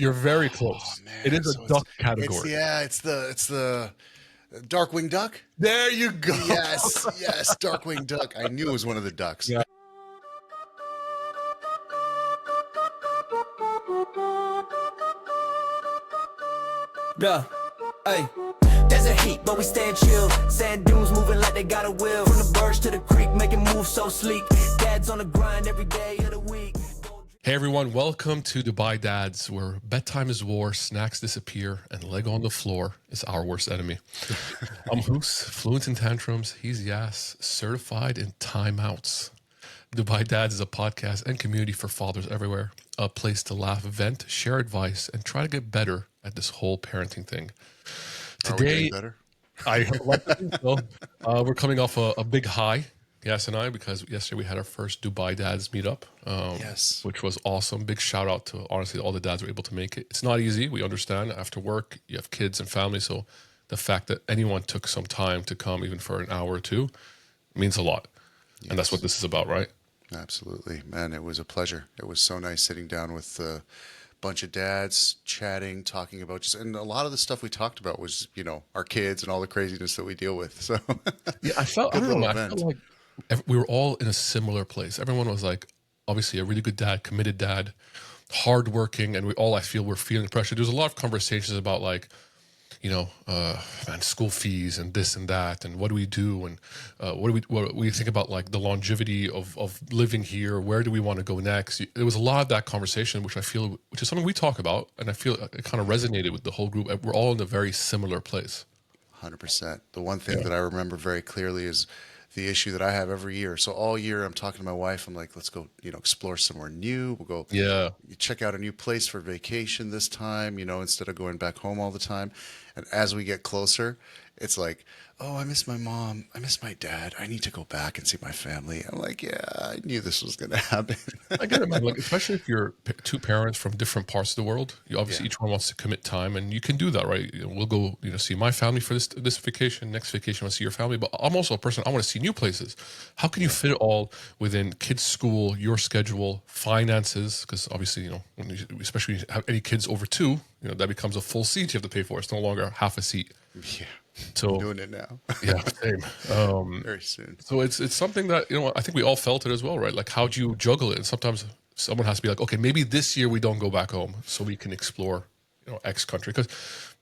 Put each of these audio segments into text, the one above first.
You're very Oh close. It man, is a so duck it's category. yeah, it's the Darkwing Duck. There you go. Yes, Darkwing Duck. I knew it was one of the ducks. Yeah. Yeah, hey. There's a heat, but we stand chill. Sand dunes moving like they got a wheel. From the birds to the creek, making moves so sleek. Dad's on the grind every day of the week. Hey everyone, welcome to Dubai Dads, where bedtime is war, snacks disappear, and leg on the floor is our worst enemy. I'm Hoos, fluent in tantrums. He's Yas, certified in timeouts. Dubai Dads is a podcast and community for fathers everywhere, a place to laugh, vent, share advice, and try to get better at this whole parenting thing. Are we getting Today, better? I like to think so. We're coming off a big high, Yas and I, because yesterday we had our first Dubai Dads meetup, Yes. which was awesome. Big shout out to, honestly, all the dads who were able to make it. It's not easy. We understand after work, you have kids and family. So the fact that anyone took some time to come, even for an hour or two, means a lot. And that's what this is about, right? Absolutely, man. It was a pleasure. It was so nice sitting down with a bunch of dads, chatting, talking about and a lot of the stuff we talked about was, our kids and all the craziness that we deal with. So Yeah, I good don't know, little man. I event. felt like we were all in a similar place. Everyone was like, obviously, a really good dad, committed dad, hardworking, and I feel we're feeling pressure. There's a lot of conversations about like, man, school fees and this and that, and what do we do, and what do we think about like the longevity of living here? Where do we want to go next? There was a lot of that conversation, which is something we talk about, and I feel it kind of resonated with the whole group. We're all in a very similar place. 100%. The one thing that I remember very clearly is the issue that I have every year. So all year I'm talking to my wife. I'm like, let's go, explore somewhere new. We'll go Yeah, check out a new place for vacation this time, instead of going back home all the time. And as we get closer, it's like, oh, I miss my mom. I miss my dad. I need to go back and see my family. I'm like, yeah, I knew this was going to happen. I get it, man. Like, especially if you're two parents from different parts of the world, you obviously Yeah. each one wants to commit time, and you can do that, right? We'll go, see my family for this vacation. Next vacation, I'll see your family. But I'm also a person, I want to see new places. How can you fit it all within kids' school, your schedule, finances? Because obviously, especially when you have any kids over two, that becomes a full seat you have to pay for. It's no longer half a seat. Yeah. So I'm doing it now. yeah, same. Very soon. So it's something that I think we all felt it as well, right? Like, how do you juggle it? And sometimes someone has to be like, okay, maybe this year we don't go back home, so we can explore, X country. Because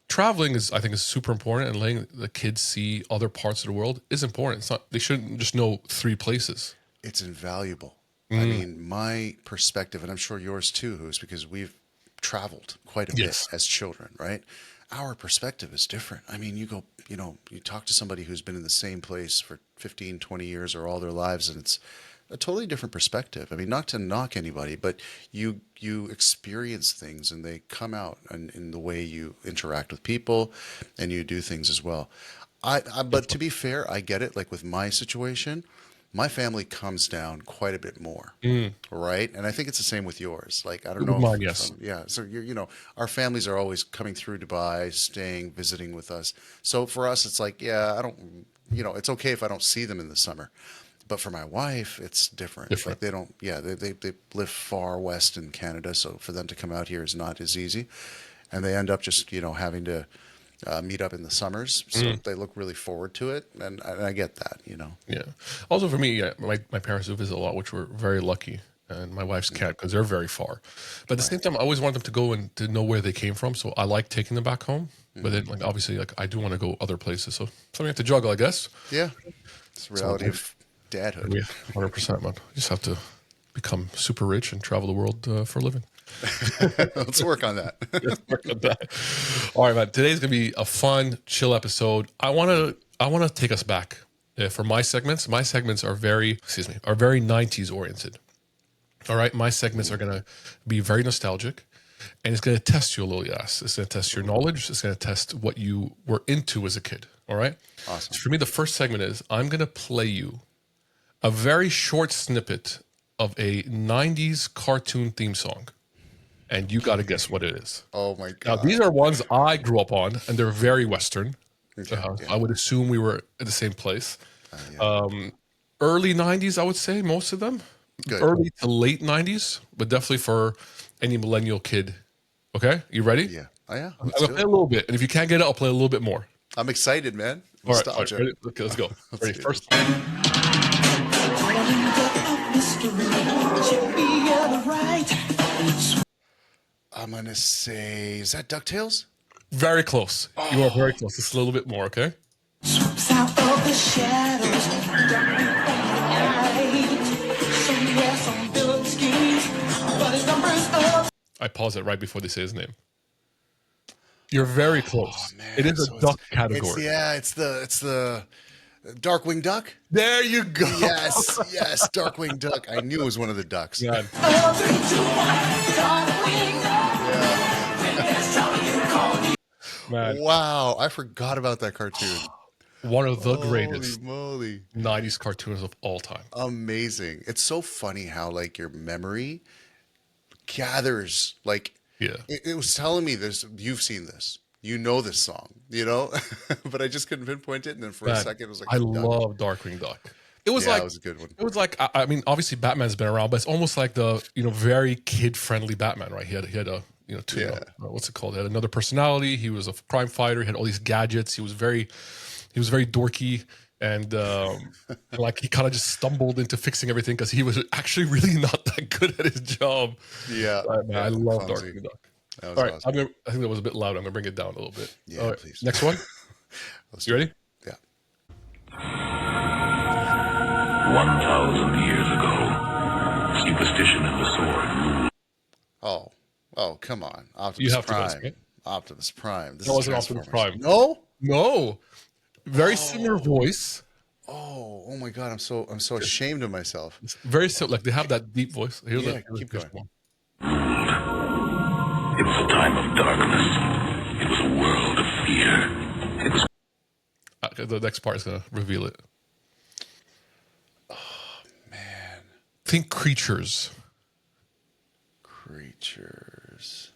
traveling I think is super important, and letting the kids see other parts of the world is important. It's not, they shouldn't just know 3 places. It's invaluable. I mean, my perspective, and I'm sure yours too, is because we've traveled quite a Yes. bit as children, right? Our perspective is different. I mean, you go, you talk to somebody who's been in the same place for 15, 20 years or all their lives, and it's a totally different perspective. I mean, not to knock anybody, but you experience things and they come out in the way you interact with people and you do things as well. But to be fair, I get it. Like with my situation, my family comes down quite a bit more, right? And I think it's the same with yours. Like, I don't With know mine, yes. yeah. So our families are always coming through Dubai, staying, visiting with us. So for us, it's like, yeah, I don't, it's okay if I don't see them in the summer. But for my wife, it's different. Like they don't, yeah, they live far west in Canada, so for them to come out here is not as easy, and they end up just having to meet up in the summers. So they look really forward to it, and I get that. Yeah. Also for me, yeah, my parents do visit a lot, which we're very lucky. And my wife's can't because they're very far. But at the same time, I always want them to go and to know where they came from. So I like taking them back home. But then, like, obviously, like, I do want to go other places. So something I have to juggle, I guess. Yeah, it's the reality of dadhood. Yeah, 100%, man. You just have to become super rich and travel the world for a living. Let's work on that. Let's work on that. All right, man. Today's gonna be a fun, chill episode. I wanna take us back for my segments. My segments are very 90s oriented. All right, my segments are gonna be very nostalgic, and it's gonna test you a little. Yes, it's gonna test your knowledge. It's gonna test what you were into as a kid. All right. Awesome. So for me, the first segment is I'm gonna play you a very short snippet of a 90s cartoon theme song, and you got to guess what it is. Oh my Now, god. these are ones I grew up on, and they're very Western. Okay, yeah. I would assume we were at the same place. Yeah. Early 90s, I would say, most of them. Good. Early to late 90s, but definitely for any millennial kid, Okay, you ready? Yeah. Oh yeah. I'm Let's gonna do play it. a little bit, and if you can't get it, I'll play a little bit more. I'm excited, man. All right, Nostalgia. ready? Okay, let's go. Let's Ready? do First. I'm gonna say, is that DuckTales? Very close. You are very close. Just a little bit more, okay? Swoops out of the shadows, somewhere some villain schemes, but his numbers up. I pause it right before they say his name. You're very close. Man, It is so a duck category. It's the Darkwing Duck. There you go. Yes, Darkwing Duck. I knew it was one of the ducks. God. Man, Wow, I forgot about that cartoon. one of the Holy greatest moly. 90s cartoons of all time. Amazing. It's so funny how like your memory gathers like Yeah. it was telling me this, you've seen this. You know this song, you know? But I just couldn't pinpoint it, and then for a Man, second it was like I Duck. love Darkwing Duck. It was Yeah, like it was a good one. It was like I mean, obviously Batman's been around, but it's almost like the very kid friendly Batman, right? He had a two, Yeah. what's it called? He had another personality. He was a crime fighter. He had all these gadgets. He was very dorky, and like he kind of just stumbled into fixing everything because he was actually really not that good at his job. Yeah. Man, I love clumsy. Darkwing Duck. That was All right, awesome. I think that was a bit loud. I'm gonna bring it down a little bit. Yeah, All right, please. next one. You ready? Yeah. 1,000 years ago, superstition and the sword ruled. Oh, come on. Optimus You have to Prime. guess, right? Optimus Prime. This That is wasn't Optimus Transformers. Prime. No? No, very similar voice. Oh my God! I'm so ashamed of myself. Very similar. Like they have that deep voice. Here's Yeah, here's keep here's going. one. It was a time of darkness. It was a world of fear. It was The next part is gonna reveal it. Man, Think creatures. creatures.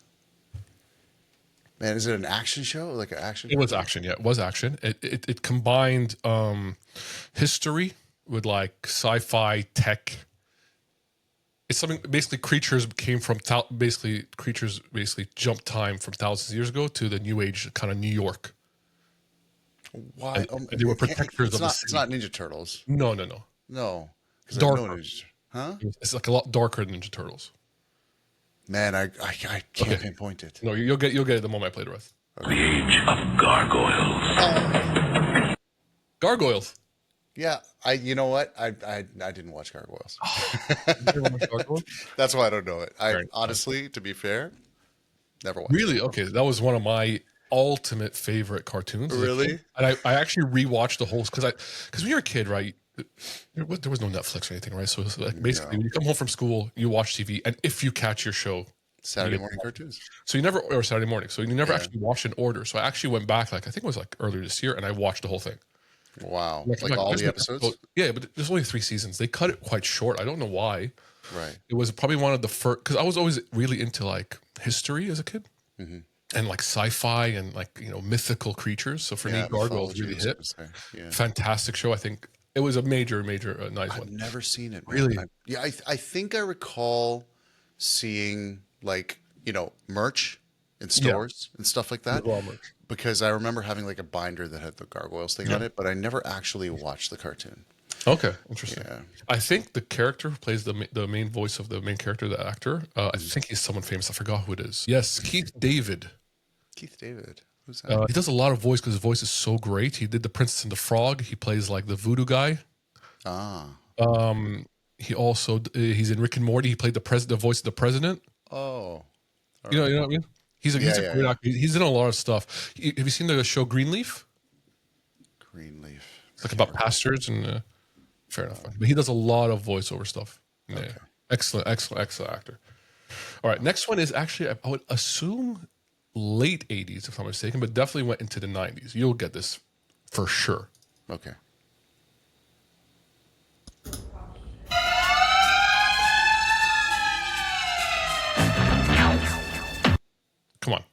Man, is it an action show? Like an action? It was action. Yeah, it was action. It combined history with like sci-fi tech. It's something basically creatures came from creatures jumped time from thousands of years ago to the new age kind of New York. Why? And they were protectors it's of the not, city. It's not Ninja Turtles. No. No. 'Cause I Darker. know Ninja- Huh? It's like a lot darker than Ninja Turtles. Man, I can't pinpoint it. No, you'll get it the moment I play the rest. the age of gargoyles. Gargoyles. Yeah, you know what? I didn't watch Gargoyles. Gargoyles? That's why I don't know it. Right. Honestly, to be fair, never watched. Really? Okay, that was one of my ultimate favorite cartoons. as a Really? kid. And I actually rewatched the whole because when you're a kid, right? There was no Netflix or anything, right? So it's like basically when you come home from school, you watch TV, and if you catch your show, Saturday you- morning cartoons. so you never or Saturday morning, so you never Yeah. actually watched in order. So I actually went back, like I think it was like earlier this year, and I watched the whole thing. Wow, Like, like all there's the no episodes. episode- Yeah, but there's only 3 seasons. They cut it quite short. I don't know why. Right. It was probably one of the first because I was always really into like history as a kid. And like sci-fi and like mythical creatures. So for me, Gargoyles mythology really is hit. what I say. Yeah. Fantastic show. I think it was a major nice I've one. never seen it. Man. Really? I think I recall seeing like merch in stores and stuff like that. Raw merch. Because I remember having like a binder that had the Gargoyles thing on it, but I never actually watched the cartoon. Okay, interesting. Yeah. I think the character who plays the main voice of the main character, the actor, I think he's someone famous. I forgot who it is. Yes, Keith David. Keith David. Who's that? He does a lot of voice because his voice is so great. He did The Princess and the Frog. He plays like the voodoo guy. He also he's in Rick and Morty. He played the voice of the president. Oh. You know what I mean? He's a Yeah, great yeah. actor. He's in a lot of stuff. Have you seen the show Greenleaf? Greenleaf. It's like about pastors and fair enough. But he does a lot of voiceover stuff. Yeah. Excellent actor. All right, next one is actually I would assume late 80s if I'm not mistaken, but definitely went into the 90s. You'll get this for sure. Okay. Come on.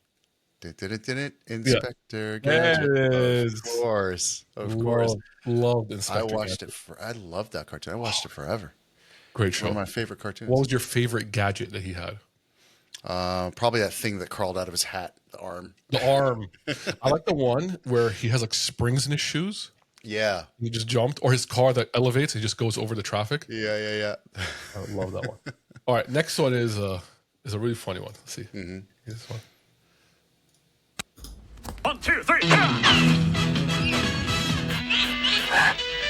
Inspector Yes. Gadget. Of course. Loved I Inspector watched Gadget. it. I loved that cartoon. I watched it forever. Great show. One of my favorite cartoons. What was your favorite gadget that he had? Probably that thing that crawled out of his hat, the arm. The arm. I like the one where he has like springs in his shoes. Yeah. He just jumped, or his car that elevates. He just goes over the traffic. Yeah. I love that one. All right, next one is a really funny one. Let's see. Mm-hmm. Here's this one. 1, 2, 3, yeah!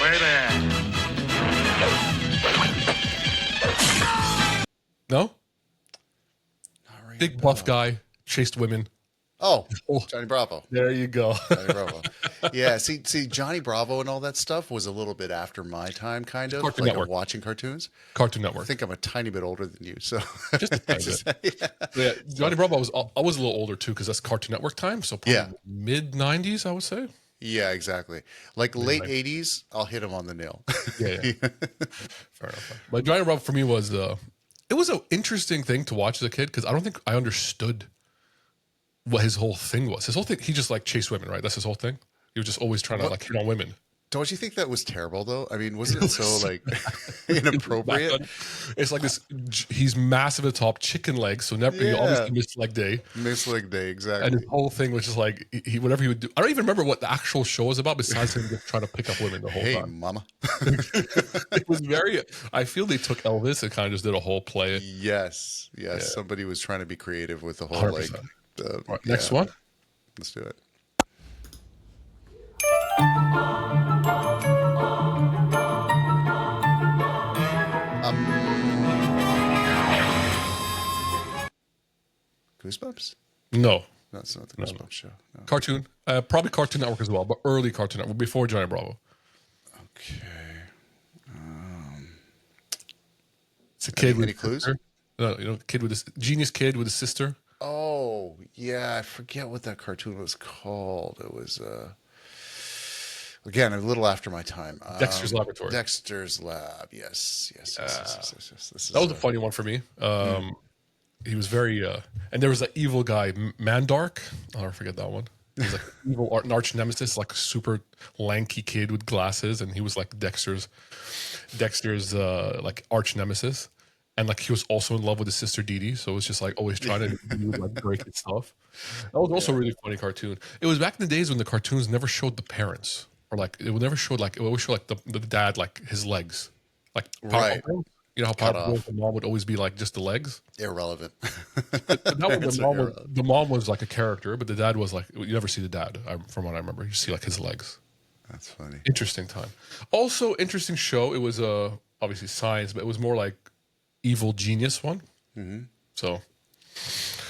Wait there. No, Not ringing big a buff bell. guy chased women. Oh, Johnny Bravo. There you go. Johnny Bravo. Yeah, see, Johnny Bravo and all that stuff was a little bit after my time, kind of Cartoon like Network. of watching cartoons. Cartoon I Network. think I'm a tiny bit older than you, so Just a tiny bit. Yeah, Johnny Bravo. I was a little older too because that's Cartoon Network time. So probably Yeah. mid '90s, I would say. Yeah, exactly. Like late '80s, I'll hit him on the nail. Yeah. Fair enough. But Johnny Bravo for me was it was an interesting thing to watch as a kid because I don't think I understood what his whole thing was. His whole thing, he just like chased women, right? That's his whole thing. He was just always trying to like hit on women. Don't you think that was terrible though? I mean, wasn't it so like inappropriate? It's like this. He's massive at the top, chicken legs, so never he always Yeah. missed leg day. Miss Leg Day, And exactly. his whole thing was just like he whatever he would do. I don't even remember what the actual show was about besides him just trying to pick up women the whole Hey, time. mama. It was very. I feel they took Elvis and kind of just did a whole play. Yes. Somebody was trying to be creative with the whole 100%. Right, next one. Let's do it. Goosebumps? No, That's not the Goosebumps show. No. cartoon. Probably Cartoon Network as well, but early Cartoon Network before Johnny Bravo. Okay. It's a kid with any clues? sister. Kid with this genius kid with a sister. Oh, yeah. I forget what that cartoon was called. It was, again, a little after my time. Dexter's Laboratory. Dexter's Lab. Yes. This is, That was a funny one for me. He was very, and there was that evil guy, Mandark. I'll never forget that one. He was like an evil arch nemesis, like a super lanky kid with glasses, and he was like Dexter's like arch nemesis, and like he was also in love with his sister Dee Dee, so it was just like always trying to do like break and stuff. That was also a really funny cartoon. It was back in the days when the cartoons never showed the parents, or like it would never show like it would always show like the dad like his legs, like Right. You know how Cut powerful off. the mom would always be like just the legs. irrelevant. But that one, It's the mom was like a character, but the dad was like you never see the dad. From what I remember, you see like his legs. That's funny. Interesting time. Also interesting show. It was obviously science, but it was more like evil genius one. Mm-hmm. So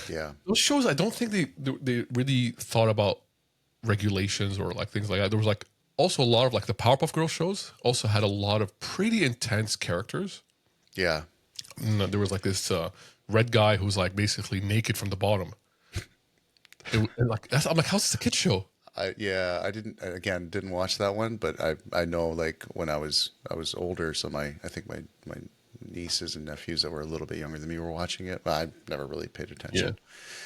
Yeah. those shows, I don't think they really thought about regulations or like things like that. There was like also a lot of like the Powerpuff Girls shows also had a lot of pretty intense characters. Yeah. And there was like this red guy who was like basically naked from the bottom. And like I'm like, how's this a kid show? I didn't watch that one, but I know like when I was older, so I think my nieces and nephews that were a little bit younger than me were watching it, but I never really paid attention.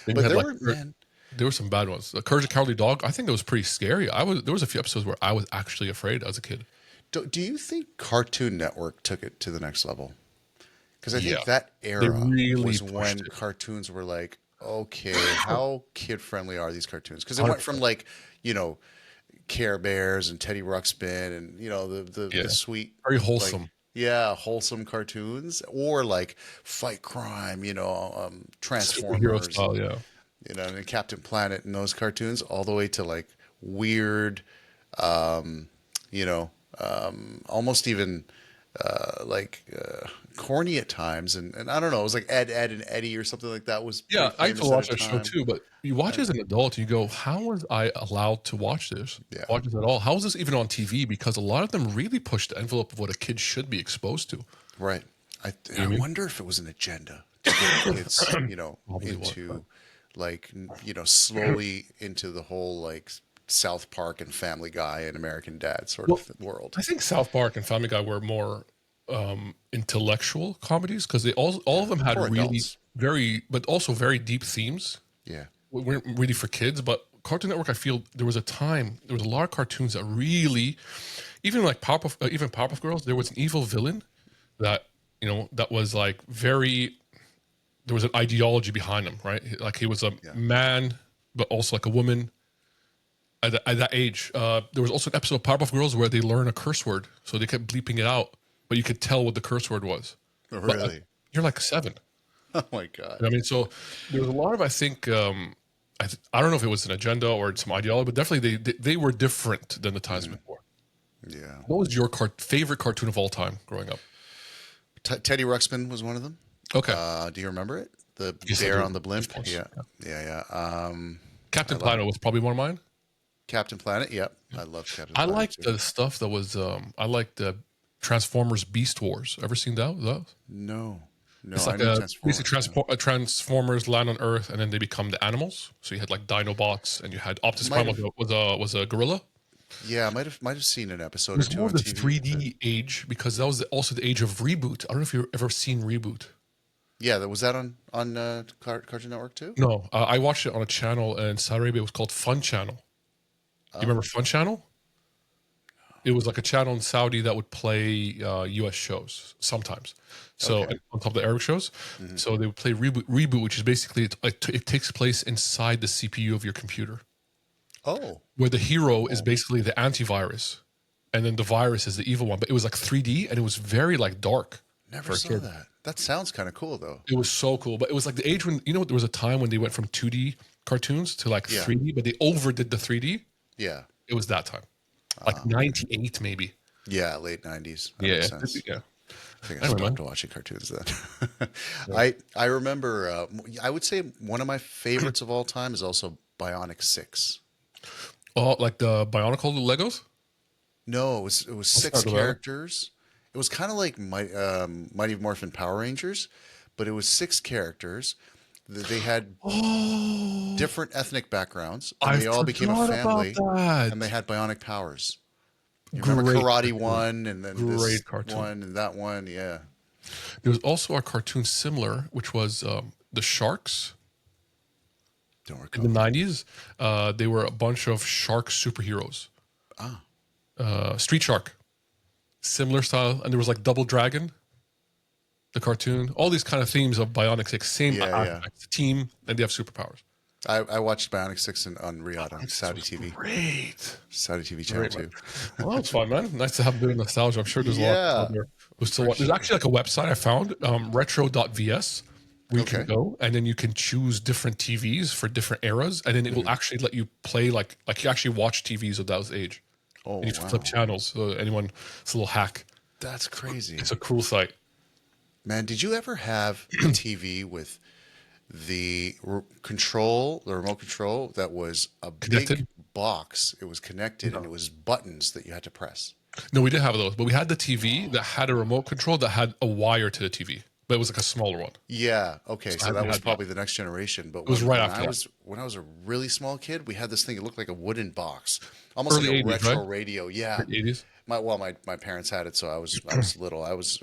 Then But you had, there like, were there were some bad ones. The Courage the Cowardly Dog, I think that was pretty scary. There was a few episodes where I was actually afraid as a kid. Do you think Cartoon Network took it to the next level? Because I think Yeah. that era really was pushed when it. cartoons were like, okay, how kid friendly are these cartoons? Because it went from like, Care Bears and Teddy Ruxpin and the sweet, Very wholesome. like, wholesome cartoons, or like fight crime, Superhero Transformers, style, yeah. and Captain Planet and those cartoons, all the way to like weird, almost even corny at times, and I don't know, it was like Ed and Eddie or something like that. Was Yeah, pretty I used to famous at watch the that show time. too, but you watch it as an adult and you go, how was I allowed to watch this? Yeah. Watch this at all? How is this even on TV? Because a lot of them really push the envelope of what a kid should be exposed to. Right. I wonder if it was an agenda to get kids, Probably was, into like, slowly into the whole like South Park and Family Guy and American Dad sort of world. I think South Park and Family Guy were more intellectual comedies because they all of them had For really adults. but also very deep themes. Yeah. Weren't really for kids, but Cartoon Network, I feel there was a lot of cartoons that really, even like Powerpuff Girls, there was an evil villain that that was like very there was an ideology behind him, right? Like he was a man, but also like a woman. At that age, there was also an episode of Powerpuff Girls where they learn a curse word, so they kept bleeping it out, but you could tell what the curse word was. Really? But, you're like 7. Oh my God. I mean, so there was a lot of, I think, I don't know if it was an agenda or some ideology, but definitely they were different than the times before. Yeah. What was your favorite cartoon of all time growing up? Teddy Ruxpin was one of them. Okay. Do you remember it? The Yes, I bear do. on the blimp? Of course. Yeah. Captain Planet was probably one of mine. Captain Planet. Yep. I love Captain I Planet. liked the stuff that was, I liked the Transformers Beast Wars. Ever seen that? No. It's I like know basically Transformers land on Earth and then they become the animals. So you had like Dinobots and you had Optimus Prime was a gorilla. Yeah, I might have seen an episode It or was two more on of the TV. 3D age because that was also the age of Reboot. I don't know if you've ever seen Reboot. Yeah, was that on Cartoon Network too? No, I watched it on a channel in Saudi Arabia. It was called Fun Channel. You remember Fun Channel? It was like a channel in Saudi that would play U.S. shows sometimes. So on top of the Arab shows, so they would play Reboot, which is basically it takes place inside the CPU of your computer, Oh, where the hero is basically the antivirus, and then the virus is the evil one. But it was like 3D, and it was very like dark. never saw that. That sounds kind of cool though. It was so cool, but it was like the age when there was a time when they went from 2D cartoons to like 3D, but they overdid the 3D. Yeah. It was that time, like 98 maybe. Yeah, late 90s. That Yeah, makes sense. yeah. I think I stopped watching cartoons then. I remember, I would say one of my favorites of all time is also Bionic 6. Oh, like the Bionicle Legos? No, it was 6 start with that. characters. It was kind of like Mighty Morphin Power Rangers, but it was 6 characters. They had different ethnic backgrounds, and they all became a forgot family, about that. and they had bionic powers. You remember Great Karate cartoon. 1, and then this Great cartoon. one, and that one, yeah. There was also a cartoon similar, which was the Sharks Don't in recall. the 90s. They were a bunch of shark superheroes. Street Shark, similar style, and there was like Double Dragon, the cartoon. All these kind of themes of Bionic 6, same aspects, team, and they have superpowers. I watched Bionic 6 on Riyadh on Saudi TV. Great. Saudi TV channel too. Well, it's fun, man. Nice to have a bit of nostalgia. I'm sure there's a lot out there. There's actually like a website I found, retro.vs, where you can go and then you can choose different TVs for different eras, and then it will actually let you play like you actually watch TVs of that age. Oh, And you can flip channels. So it's a little hack. That's crazy. It's a cool site. Man, did you ever have a TV with the remote control that was a Connected? big box? It was connected and it was buttons that you had to press. No, we didn't have those, but we had the TV that had a remote control that had a wire to the TV, but it was like a smaller one. Yeah. Okay. So I that was had probably the next generation. But was right after that. when I was a really small kid, we had this thing. It looked like a wooden box, almost Early like a 80s, retro right? radio. Yeah. 80s. My parents had it, so I was little. I was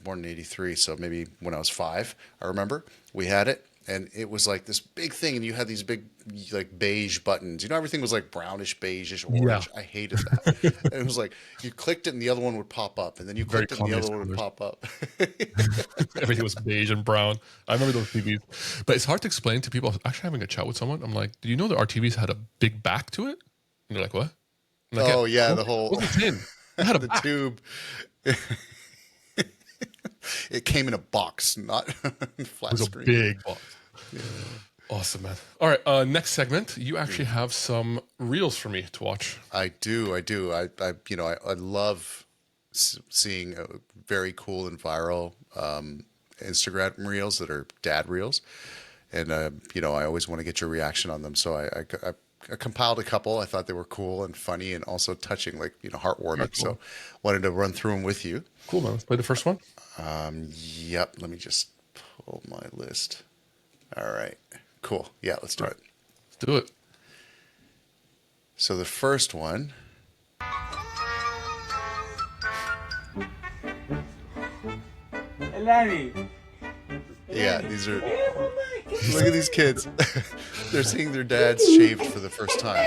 born in '83, so maybe when I was 5, I remember we had it, and it was like this big thing, and you had these big like beige buttons. Everything was like brownish, beigeish, orange. Yeah. I hated that. And it was like you clicked it, and the other one would pop up, and then you Very clicked it, and the other one communist would pop up. Everything was beige and brown. I remember those TVs, but it's hard to explain to people. I was actually having a chat with someone. I'm like, "Do you know that our TVs had a big back to it?" And they're like, "What?" I'm like, Oh yeah, the whole What's it in? It had a the back. tube. It came in a box, not flat It was a screen. big box. Awesome, man. All right, next segment. You actually have some reels for me to watch. I do. I love seeing very cool and viral Instagram reels that are dad reels, and I always want to get your reaction on them. So I compiled a couple. I thought they were cool and funny and also touching, like heartwarming. Cool. So wanted to run through them with you. Cool, man. Let's play the first one. Yep. Let me just pull my list. All right. Cool. Yeah, let's do it. Let's do it. So the first one. Larry. Yeah, these are. Look at these kids. They're seeing their dads shaved for the first time.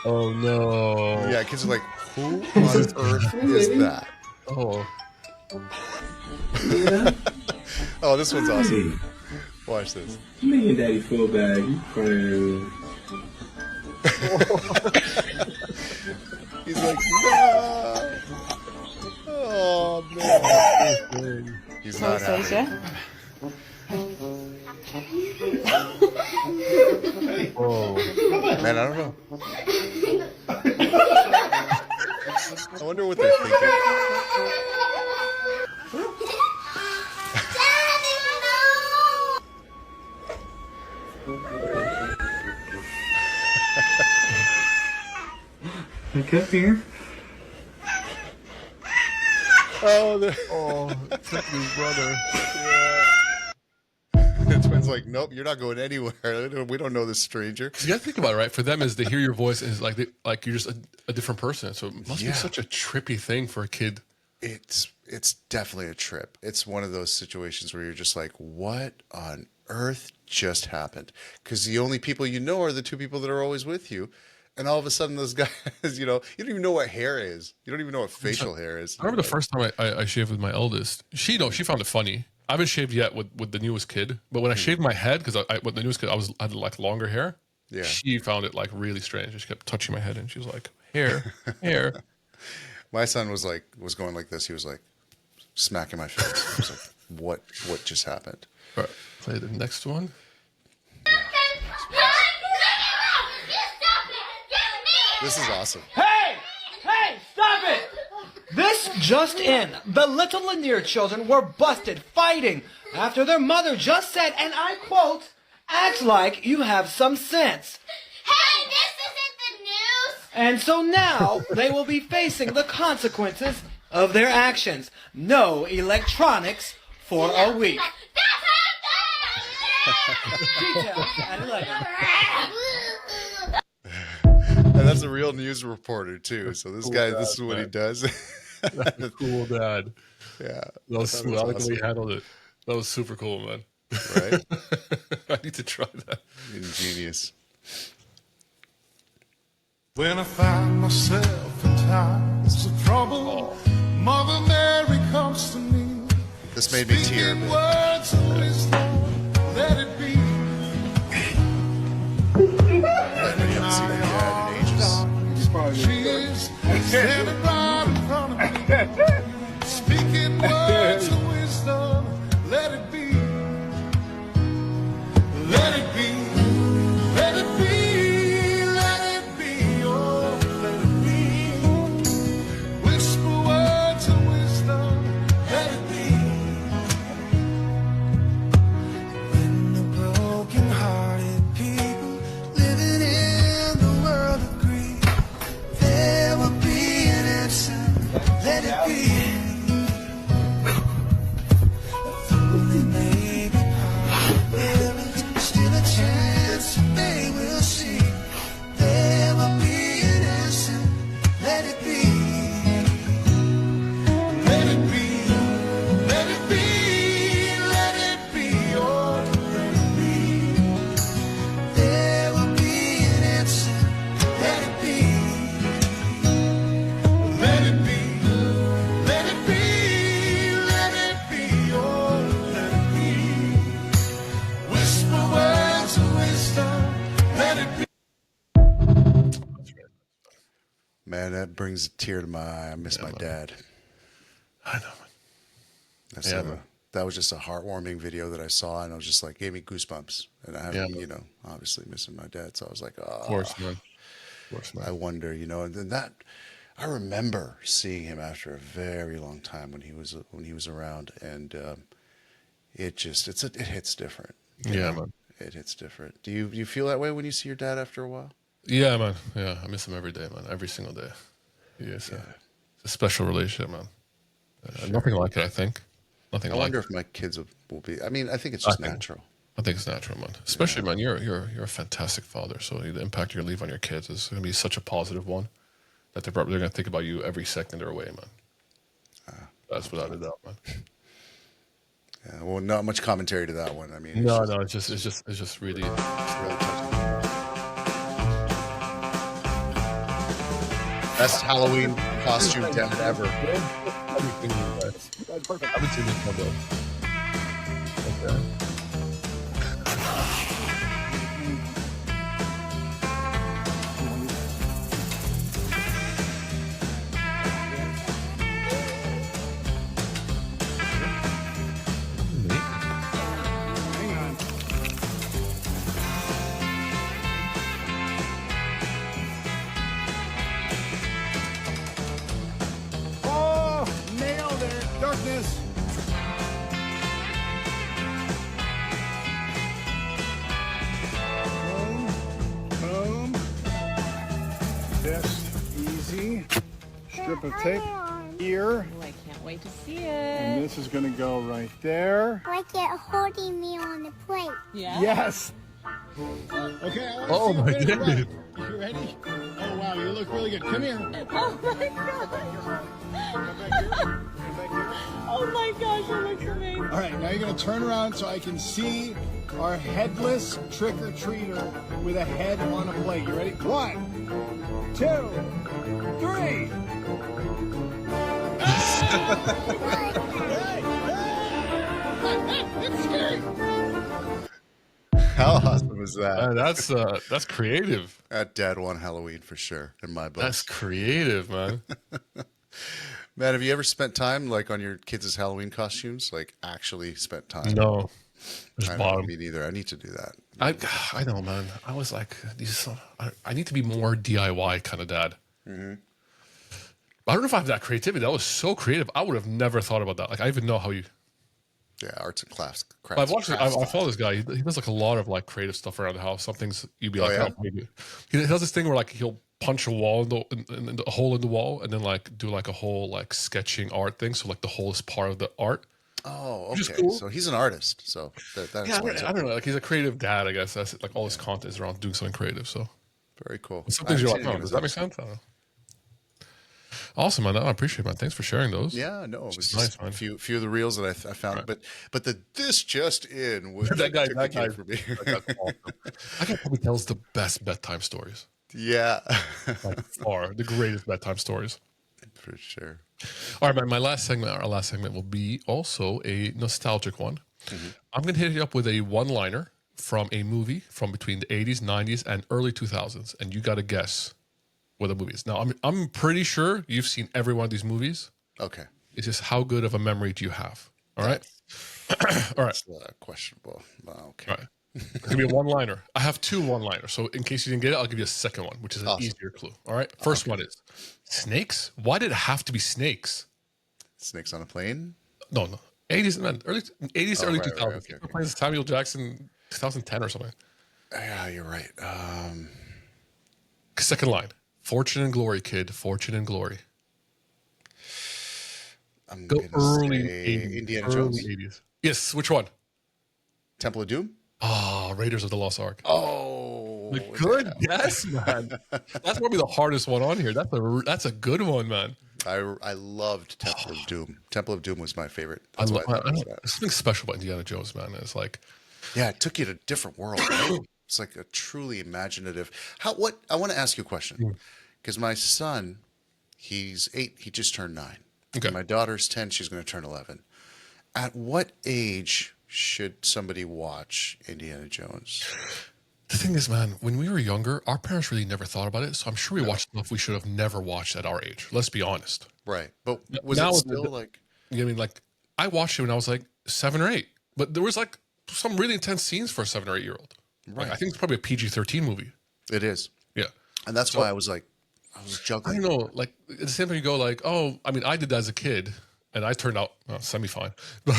Oh no. Yeah, kids are like, who on earth is that? Oh. Oh, this one's awesome. Watch this. You making daddy feel bad. You crying. He's like, no. Oh, man. He's not happy. Oh, Man, I don't know. I wonder what they're thinking. Come here. Oh, took his brother. the twin's like, nope, you're not going anywhere. We don't know this stranger. You gotta think about it, right? For them, is they hear your voice and it's like you're just a different person. So it must be such a trippy thing for a kid. It's definitely a trip. It's one of those situations where you're just like, what on earth just happened? Because the only people you know are the two people that are always with you. And all of a sudden, those guys, you don't even know what hair is. You don't even know what facial hair is. I remember the first time I shaved with my eldest. She found it funny. I haven't shaved yet with the newest kid, but when I shaved my head, because with the newest kid, I had like longer hair. Yeah. She found it like really strange. She kept touching my head, and she was like, "Hair, hair." My son was going like this. He was like smacking my face. I was like, what just happened? All right, play the next one. This is awesome. Hey, stop it! This just in. The little Lanier children were busted fighting after their mother just said, and I quote, "Act like you have some sense." Hey, this isn't the news! And so now they will be facing the consequences of their actions. No electronics for a week. Details at 11. And that's a real news reporter too. So this guy, this is what he does. That's a cool dad. Yeah, That was smooth. I like the way he handled it. That was super cool, man. right. I need to try that. Ingenious. When I find myself in times of trouble, Mother Mary comes to me. This made me tear a Speaking bit. words of wisdom, let it be. I haven't seen her dad in ages. She is standing right in front of me, speaking words of wisdom, let it be. Let it be. Let it be. Let it be. Oh, let it be. Whisper words of wisdom, let it be. When the broken-hearted people living in the world agree, there will be an answer, let it be. Though they may be part, there is still a chance that they will see. There will be an answer, let it be. Let it be, let it be, let it be, oh, let it be. There will be an answer, let it be. Let it be, let it be, let it be, oh, let it be. Whisper words of wisdom, let it be. Man, that brings a tear to my eye. I miss my dad. I know, man. That's Yeah, man. that was just a heartwarming video that I saw, and I was just like, gave me goosebumps. And I haven't, obviously missing my dad, so I was like, oh, Of course, man. Of course, man. I wonder, and then that I remember seeing him after a very long time when he was around, and it hits different. Yeah, man. It hits different. Do you feel that way when you see your dad after a while? Yeah, man. Yeah, I miss him every day, man. Every single day. It's a special relationship, man. Nothing like it, I think. Nothing I like wonder it. if my kids will be. I mean, I think it's just natural. I think it's natural, man. Especially, man, you're a fantastic father. So the impact you're gonna leave on your kids is gonna be such a positive one that they're gonna think about you every second they're away, man. That's without a doubt, man. Yeah, well, not much commentary to that one. I mean, It's just really. really touching. Best Halloween costume dad ever. I've been seeing this one though. that. Oh, nailed it. Darkness. Boom. Boom. This easy. Strip of tape here. Oh, I can't wait to see And it. this is going to go right there. Like it holding me on the plate. Yeah. Yes. Okay, I want to Oh see you my finish goodness. right. You ready? Oh, wow, you look really good. Come here. Oh my god. Come back here. Come back here. Oh my gosh, it looks amazing. All right, now you're going to turn around so I can see our headless trick-or-treater with a head on a plate. You ready? 1, 2, 3. It's scary. How awesome is that? That's creative. That Dad won Halloween for sure in my book. That's creative, man. Man, have you ever spent time like on your kids' Halloween costumes? Like actually spent time? No, just I bought know, 'em. me neither. I need to do that. I know, man. I was like, I need to be more DIY kind of dad. Mm-hmm. I don't know if I have that creativity. That was so creative. I would have never thought about that. Like, I even know how you. Yeah, arts and crafts. I've watched. I follow this guy. He does like a lot of like creative stuff around the house. Some things you'd be like, yeah? oh, maybe. He does this thing where like he'll punch a wall in the hole in the wall, and then like do like a whole like sketching art thing. So like the hole is part of the art. Oh, Which is okay. cool. So he's an artist. So that Yeah, explains I it. don't know. Like he's a creative dad, I guess. That's like all his content is around doing something creative. So Very cool. some things I you're haven't like, seen oh, any does of that make his sense? I don't know. Awesome, man. I appreciate it, man. Thanks for sharing those. Yeah, no, it was Nice, just man. a few of the reels that I found, but the this just in was that guy for me. that guy's awesome. That guy probably tells the best bedtime stories. Yeah, By far, the greatest bedtime stories. for sure. All right, man. Our last segment will be also a nostalgic one. Mm-hmm. I'm going to hit you up with a one-liner from a movie from between the 80s, 90s, and early 2000s, and you got to guess what the movie is. Now, I'm pretty sure you've seen every one of these movies. Okay, It's just how good of a memory do you have? All right. All right. it's questionable. Okay, All right. It's going to be a one-liner. I have two one-liners. So in case you didn't get it, I'll give you a second one, which is an easier clue. All right. First one is snakes. Why did it have to be snakes? Snakes on a plane. No. 80s, man. Early 80s, early right, 2000s. okay. Playing Samuel Jackson, 2010 or something. Yeah, you're right. Second line. Fortune and glory, kid. Fortune and glory. I'm Go gonna early say 80s. Indiana early Jones. 80s. Yes. Which one? Temple of Doom. Oh, Raiders of the Lost Ark. Oh, Good guess, man. That's probably the hardest one on here. That's a good one, man. I loved Temple of Doom. Temple of Doom was my favorite. I That's love, why I thought it was there's that. something special about Indiana Jones, man. It's like, Yeah, it took you to a different world. Right? It's like a truly imaginative. I want to ask you a question because my son, he's 8. He just turned 9. Okay. My daughter's 10. She's going to turn 11. At what age should somebody watch Indiana Jones? the thing is, man, when we were younger, our parents really never thought about it. So I'm sure we watched stuff we should have never watched at our age. Let's be honest. Right, but was Now it with still like? You know what I mean? Like, I watched it when I was like 7 or 8, but there was like some really intense scenes for a 7 or 8 year old. Like, Right. I think it's probably a PG-13 movie. It is, Yeah. and that's why I was like, I was I juggling. don't know. Like, at the same time, you go like, oh, I mean, I did that as a kid, and I turned out semi-fine. But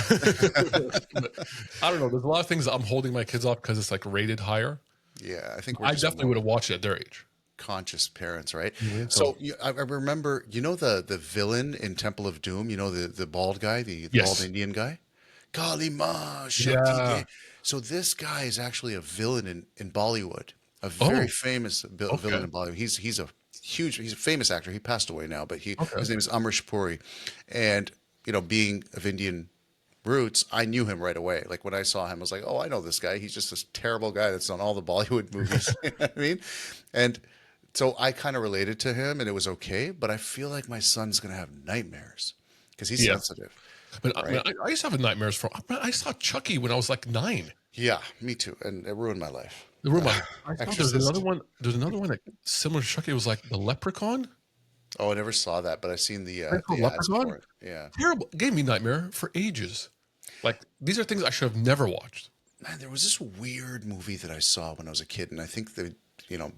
I don't know. There's a lot of things that I'm holding my kids off because it's like rated higher. Yeah, I think I definitely would have watched it at their age. conscious parents, right? Mhm. So I remember, the villain in Temple of Doom. You know the bald guy, the Yes. bald Indian guy. Kali Ma Shakti Yeah. De. So this guy is actually a villain in Bollywood, a very famous villain in Bollywood. He's a famous actor. He passed away now, but his name is Amrish Puri, and being of Indian roots, I knew him right away. Like when I saw him, I was like, oh, I know this guy. He's just this terrible guy that's on all the Bollywood movies. You know what I mean? And so I kind of related to him and it was okay, but I feel like my son's going to have nightmares because he's sensitive. But Right? I used to have nightmares from. I saw Chucky when I was like 9. Yeah, me too, and it ruined my life. The room. I saw there's Exorcist. another one. There's another one that similar to Chucky. It was like the Leprechaun. Oh, I never saw that, but I've seen the Right, called ads Leprechaun. for it. Yeah, Terrible. Gave me nightmare for ages. Like these are things I should have never watched. man, there was this weird movie that I saw when I was a kid, and I think that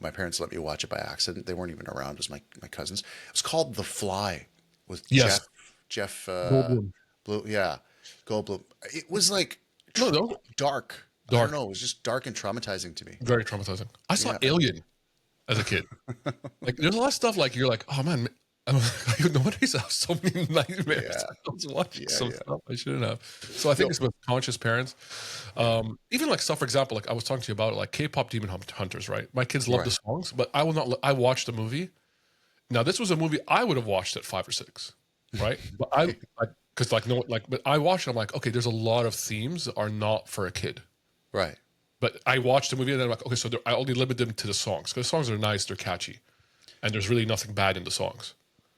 my parents let me watch it by accident. They weren't even around. It was my cousins. It was called The Fly with Yes. Jeff Goldblum. Blue. Yeah, Goldblum. It was like No. dark. I Dark. don't know. It was just dark and traumatizing to me. Very traumatizing. I saw Yeah. Alien as a kid. Like there's a lot of stuff like you're like, oh man, I don't know what I have so many nightmares. Yeah. I was watching Yeah, some yeah. stuff I shouldn't have. So I think it's with conscious parents. Even like stuff, for example, like I was talking to you about it, like K-pop Demon Hunters, right? My kids love the Right. songs, but I will not. I watched the movie. Now this was a movie I would have watched at 5 or 6, right? But but I watched it. I'm like, okay, there's a lot of themes that are not for a kid. Right. But I watched the movie and then I'm like, okay, so I only limit them to the songs because the songs are nice, they're catchy, and there's really nothing bad in the songs.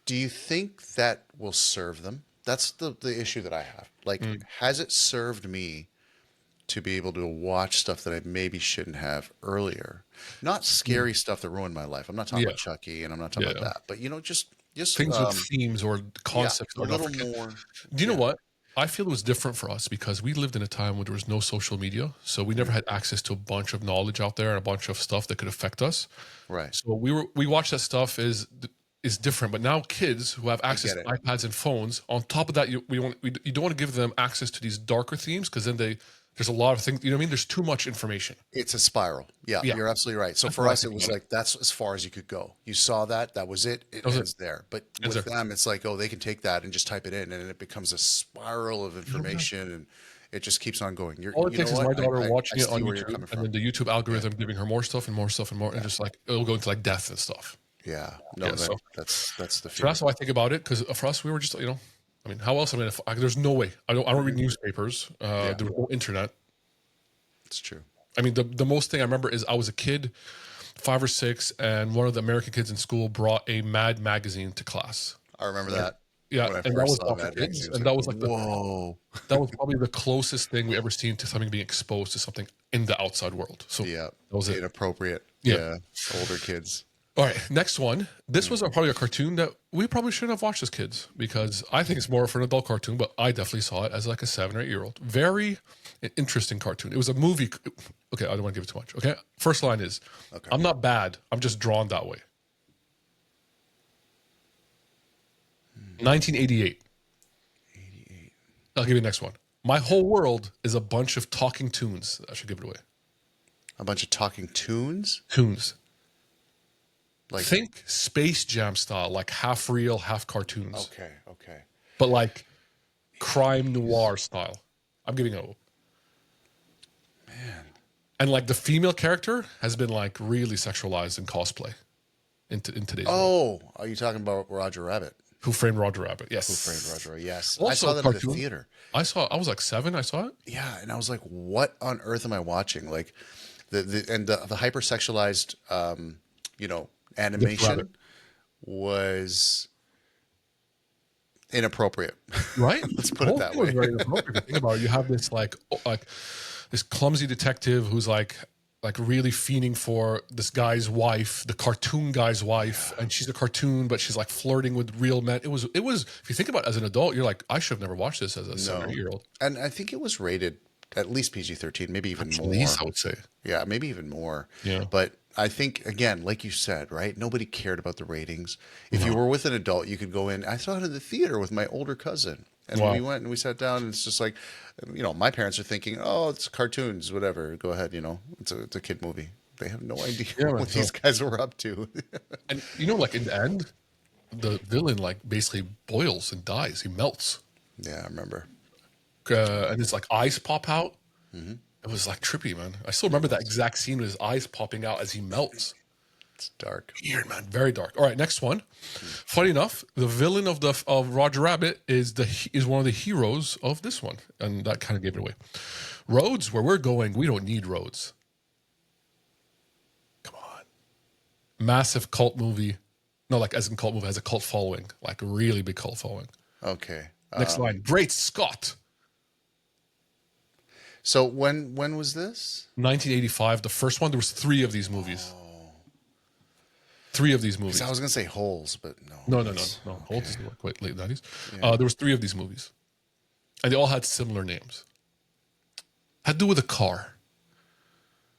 Do you think that will serve them? That's the issue that I have. Like, has it served me to be able to watch stuff that I maybe shouldn't have earlier? Not scary stuff that ruined my life. I'm not talking about Chucky, and I'm not talking about that. But just Things with themes or concepts a are not little for kids. more. Do you know what? I feel it was different for us because we lived in a time when there was no social media, so we never had access to a bunch of knowledge out there and a bunch of stuff that could affect us. Right. So we watched that stuff is different. But now kids who have access to iPads and phones, on top of that, you don't want to give them access to these darker themes because then there's a lot of things. You know what I mean? There's too much information. It's a spiral. Yeah, you're absolutely right. So for us, it was like that's as far as you could go. You saw that was it. It ends there. But with them, it's like, oh, they can take that and just type it in, and it becomes a spiral of information, and it just keeps on going. All it takes is my daughter watching it on see where you're YouTube, coming from. and then the YouTube algorithm giving her more stuff and more stuff and more, and just like it'll go into like death and stuff. Yeah, no, that's the fear. So that's how I think about it. Because for us, we were just I mean, how else? I mean, there's no way. I don't read newspapers. There was no internet. It's true. I mean, the most thing I remember is I was a kid, 5 or 6, and one of the American kids in school brought a Mad magazine to class. I remember that. Yeah, When I and that first was saw all for Mad kids, magazine, and that was like whoa. That was probably the closest thing we ever seen to something being exposed to something in the outside world. So Yeah, that was it. Inappropriate. Yeah. Older kids. All right, next one. This was probably a cartoon that we probably shouldn't have watched as kids because I think it's more for an adult cartoon, but I definitely saw it as like a 7 or 8 year old. Very interesting cartoon. It was a movie. Okay, I don't want to give it too much. Okay, first line is, I'm not bad. I'm just drawn that way. 1988. I'll give you the next one. My whole world is a bunch of talking tunes. I should give it away. A bunch of talking tunes? Tunes. Like, think Space Jam style, like half real, half cartoons. Okay. But like crime noir style. I'm giving it a man. And like the female character has been like really sexualized in cosplay in today's world. Are you talking about Roger Rabbit? Who Framed Roger Rabbit? Yes. Who Framed Roger Rabbit? Yes. Also I saw that cartoon. in the theater. I was like 7. I saw it. Yeah, and I was like, "What on earth am I watching?" Like the hypersexualized, animation was inappropriate. Right? Let's put it that way. Very inappropriate. Think about it. You have this like this clumsy detective who's like really fiending for this guy's wife, the cartoon guy's wife, and she's a cartoon, but she's like flirting with real men. It was. If you think about it as an adult, you're like, I should have never watched this as a 7 or 8 year old. And I think it was rated at least PG-13, maybe even more. At least I would say. Yeah, maybe even more. Yeah. But I think, again, like you said, right? Nobody cared about the ratings. If you were with an adult, you could go in. I saw it in the theater with my older cousin. And we went and we sat down, and it's just like, my parents are thinking, oh, it's cartoons, whatever. Go ahead, it's a kid movie. They have no idea what these guys were up to. And like in the end, the villain like basically boils and dies. He melts. Yeah, I remember. And his like eyes pop out. Mm-hmm. It was like trippy, man. I still remember that exact scene with his eyes popping out as he melts. It's dark. Weird, man. Very dark. All right, next one. Funny enough, the villain of Roger Rabbit is one of the heroes of this one, and that kind of gave it away. Roads, where we're going, we don't need roads. Come on. Massive cult movie. No, like as in cult movie, has a cult following, like a really big cult following. Okay. Next line. Great Scott. So when was this? 1985. The first one. There was 3 of these movies. 3 of these movies. I was gonna say Holes, but no. No. Holt is quite late 90s. There was 3 of these movies, and they all had similar names. Had to do with a car.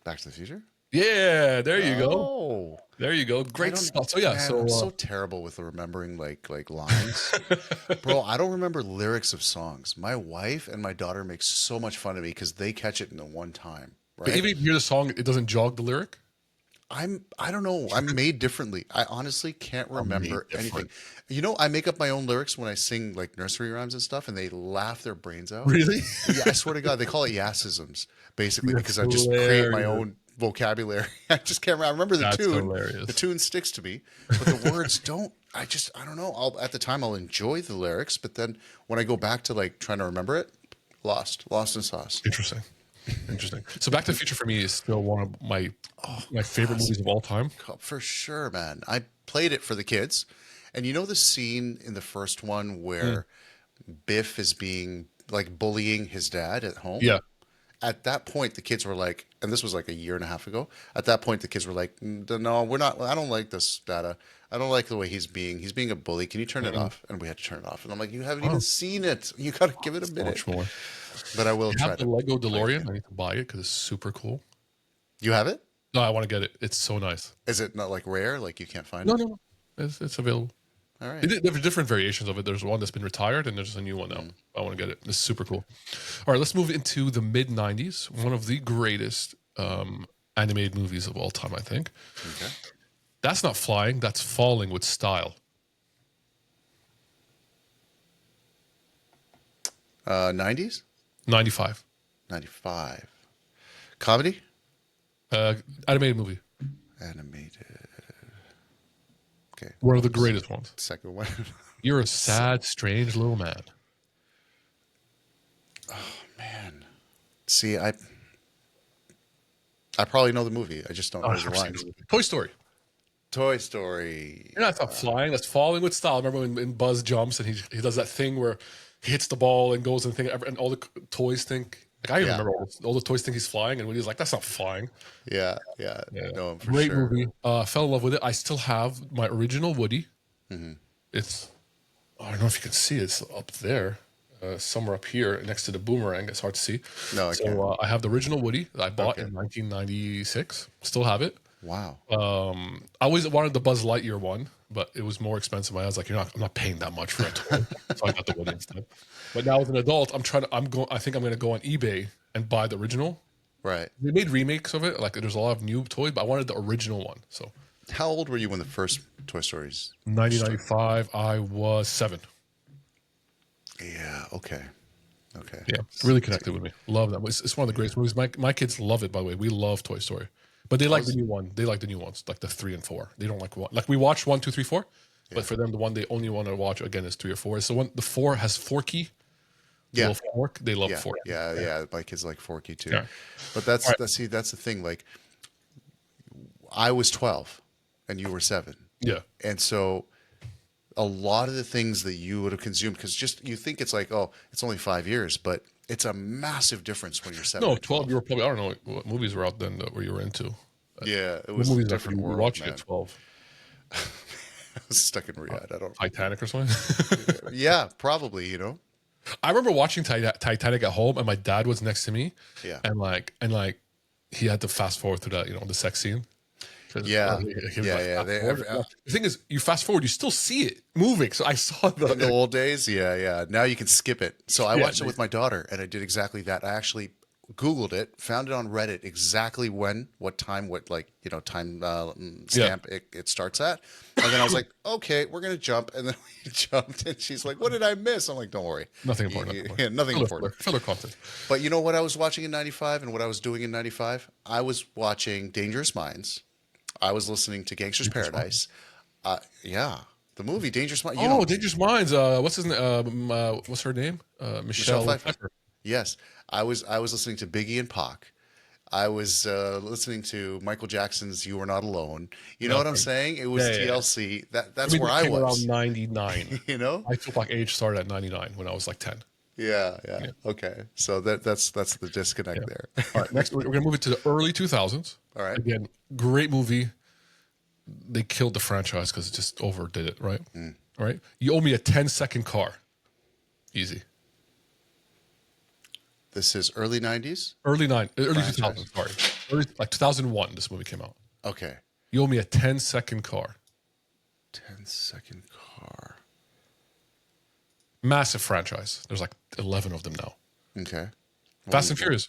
Back to the Future. Yeah, there you go. Oh, there you go. Great stuff. So yeah, man, I'm so terrible with remembering like lines, bro. I don't remember lyrics of songs. My wife and my daughter make so much fun of me because they catch it in the one time. Right? But even if you hear the song, it doesn't jog the lyric. I don't know. I'm made differently. I honestly can't remember anything. You know, I make up my own lyrics when I sing like nursery rhymes and stuff, and they laugh their brains out. Really? Yeah, I swear to God, they call it yassisms basically because I just create my own vocabulary. I just can't remember. I remember the tune. Hilarious. The tune sticks to me, but the words don't. I don't know. At the time I'll enjoy the lyrics, but then when I go back to like trying to remember it, lost in sauce. Interesting. So Back to the Future for me is still one of my favorite movies of all time. For sure, man. I played it for the kids. And you know the scene in the first one where Biff is being like bullying his dad at home? Yeah. At that point, the kids were like, and this was like a year and a half ago. At that point, the kids were like, no, we're not. I don't like this, Dada. I don't like the way he's being a bully. Can you turn it off? And we had to turn it off. And I'm like, you haven't even seen it. You got to give it a minute. Much more. But I will try have the Lego DeLorean. I need to buy it because it's super cool. You have it? No, I want to get it. It's so nice. Is it not like rare? Like you can't find it? No. It's available. All right. There are different variations of it. There's one that's been retired, and there's a new one now. I want to get it. It's super cool. All right, let's move into the mid '90s. One of the greatest animated movies of all time, I think. Okay. That's not flying. That's falling with style. 90s? 95. 95. Comedy? Animated movie. Animated. Okay. One of the greatest ones. Second one. You're a sad, strange little man. Oh, man. See, I probably know the movie. I just don't know the lines. Toy Story. Toy Story. That's not flying. That's falling with style. Remember when Buzz jumps and he does that thing where he hits the ball and goes and all the toys think. Like I remember all the toys think he's flying, and when he's like, "That's not flying." Yeah. No, for great sure. movie. Fell in love with it. I still have my original Woody. Mm-hmm. It's I don't know if you can see it. It's up there, somewhere up here next to the boomerang. It's hard to see. No, I can't. I have the original Woody that I bought in 1996. Still have it. Wow. I always wanted the Buzz Lightyear one, but it was more expensive. I was like, I'm not paying that much for a toy, so I got the Woody instead. But now as an adult, I think I'm going to go on eBay and buy the original. Right. They made remakes of it. Like there's a lot of new toys, but I wanted the original one. So. How old were you when the first Toy Stories? 1995. I was 7. Yeah. Okay. Yeah. Really connected with me. Love that. It's one of the greatest movies. My kids love it. By the way, we love Toy Story. But they like the new one. They like the new ones, like the 3 and 4. They don't like one. Like we watch 1, 2, 3, 4. Yeah. But for them, the one they only want to watch again is 3 or 4. It's the one. The 4 has Forky. Yeah. Fork. They love Forky. Yeah. My kids like Forky too. Yeah. But that's the thing. Like, I was 12, and you were 7. Yeah. And so, a lot of the things that you would have consumed, because you think it's like, oh, it's only 5 years, but it's a massive difference when you're 7. No, 12. You were probably, I don't know what movies were out then that you were into. Yeah, it was a different world. Watching at 12. I was stuck in Riyadh. I don't. Titanic or something. Yeah, probably. I remember watching Titanic at home, and my dad was next to me. Yeah, and he had to fast forward through that, the sex scene. Yeah. The thing is, you fast forward, you still see it moving. So I saw in the old days. Yeah. Now you can skip it. So I watched it with my daughter, and I did exactly that. I actually Googled it, found it on Reddit exactly what time stamp it starts at, and then I was like, okay, we're gonna jump, and then we jumped, and she's like, what did I miss? I'm like, don't worry, nothing important. Nothing important. Filler content. But you know what I was watching in '95 and what I was doing in '95? I was watching Dangerous Minds. I was listening to Gangster's Paradise. The movie Dangerous Minds. Dangerous Minds. What's his name? What's her name? Michelle Pfeiffer. Yes, I was listening to Biggie and Pac. I was listening to Michael Jackson's "You Were Not Alone." You know what I'm saying? It was Yeah. TLC. That's I mean, where it I came was. around 99. You know? My Tupac age started at 99 when I was like 10. Yeah. Yeah. Okay. So that's the disconnect Yeah. there. All right, next we're going to move it to the early 2000s. All right. Again, great movie. They killed the franchise because it just overdid it, right? All right. You owe me a 10-second car. Easy. This is early 90s? Early Franchise. 2000s, sorry. Like 2001, this movie came out. Okay. You owe me a 10-second car. 10-second car. Massive franchise. There's like 11 of them now. Okay. Fast and Furious.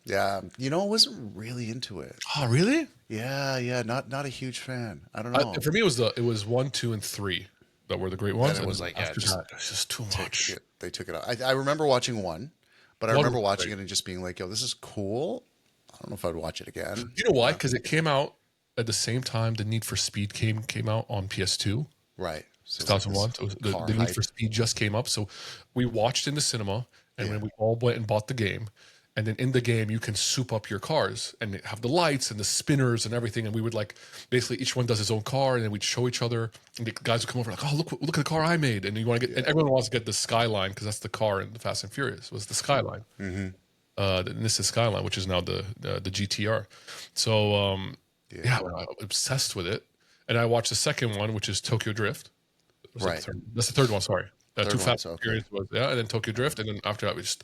Yeah. You know, I wasn't really into it. Oh, really? Yeah. Not a huge fan. I don't know. For me, it was 1, 2, and 3 that were the great ones. And it was like, yeah, after that, it's just too much. They took it out. I remember watching one, but I One remember was watching great. it and just being like, yo, this is cool. I don't know if I'd watch it again. You know why? Because it came out at the same time the Need for Speed came out on PS2. Right. So 2001. So the Need for Speed just came up. So we watched in the cinema, and when we all went and bought the game, and then in the game you can soup up your cars and have the lights and the spinners and everything. And we would like basically each one does his own car, and then we'd show each other. And the guys would come over like, oh look at the car I made, and you want to get and everyone wants to get the Skyline because that's the car in the Fast and Furious was the Skyline. The Nissan Skyline, which is now the GTR. So I'm obsessed with it. And I watched the second one, which is Tokyo Drift. Right. That's the third one. Sorry. Too Fast and okay. Furious was and then Tokyo Drift, and then after that we just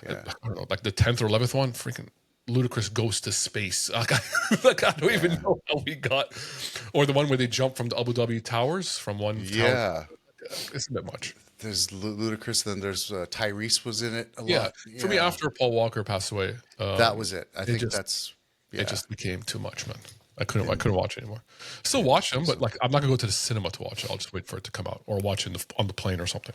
I don't know, like the 10th or 11th one, freaking Ludacris goes to space. Like I don't even know how we got, or the one where they jump from the Abu Dhabi towers from one. Yeah. Tower. It's a bit much. There's Ludacris, then there's Tyrese was in it a Yeah. lot. For me, after Paul Walker passed away, that was it. I think it just became too much, man. I couldn't watch it anymore. Still watch them, but like I'm not gonna go to the cinema to watch it. I'll just wait for it to come out or watch it on the plane or something.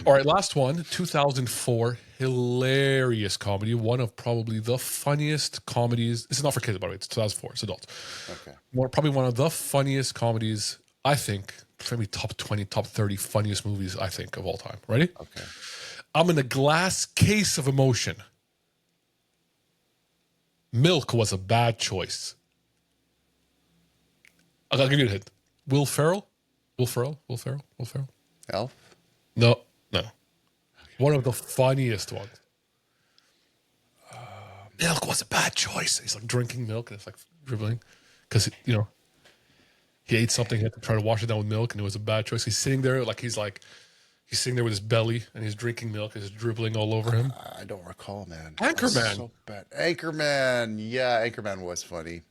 All right, last one, 2004, hilarious comedy, one of probably the funniest comedies. This is not for kids, by the way. It's 2004. It's adults. Okay. Probably one of the funniest comedies, I think, maybe top 20, top 30 funniest movies I think of all time. Ready? Okay. I'm in a glass case of emotion. Milk was a bad choice. I'll give you a hint. Will Ferrell? Elf? No. One of the funniest ones. Milk was a bad choice. He's like drinking milk and it's like dribbling because he ate something. He had to try to wash it down with milk, and it was a bad choice. He's sitting there he's sitting there with his belly and he's drinking milk and it's dribbling all over him. I don't recall, man. Anchorman. So bad. Anchorman. Yeah, Anchorman was funny.